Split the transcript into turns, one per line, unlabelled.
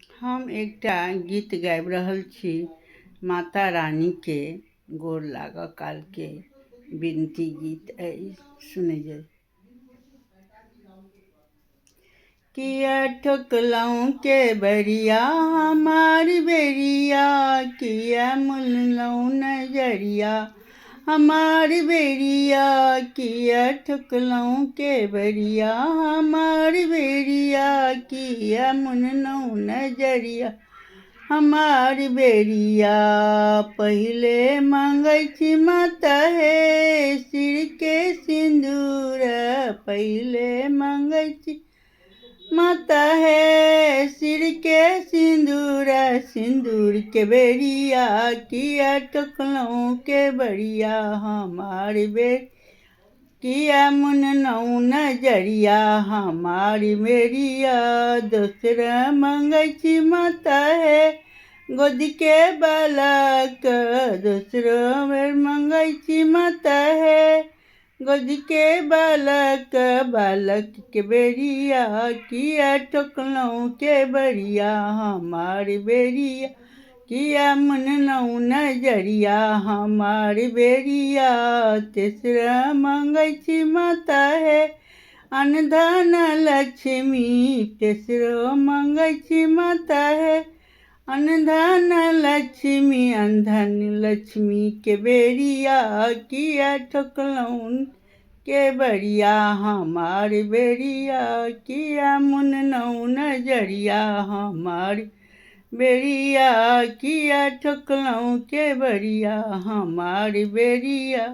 हम एकटा गीत गाबि रहल छी माता रानीके गोर लागऽ कालके विनती गीत अछि, सुनै जाइ। किया ठोकलौं के बरिया हमार बेरिया, किया मुनलौं नजरिया हमार बेरिया, किया ठोकलौं के बरिया हमार बेरिया, किया मुनलौं नजरिया हमार बेरिया। पहिले मांगै छी माता हे सिर के सिंदूर, पहिले मांगै छी माता हे सिर के सिंदूर, सिंदूर के बेरिया किया ठोकलौं के बरिया हमार बेर, किया मुनलौं नजरिया हमार बेरिया। दोसरा मांगै छी माता हे गोदी के बालक, दोसरो बेर मांगै छी माता हे गोदी के बालक, बालक के बेरिया किया ठोकलौं के बरिया हमार बेरिया, किया मुनलौं नजरिया हमार बेरिया। तेसरा मांगै छी माता हे अनधन लक्ष्मी, तेसरो मांगै छी माता हे अनधन लक्ष्मी, अनधन लक्ष्मी के बेरिया किया ठोकलौं के बरिया हमार बेरिया, किया मुनलौं नजरिया हमार बेरिया, किया ठोकलौं के बरिया हमार बेरिया।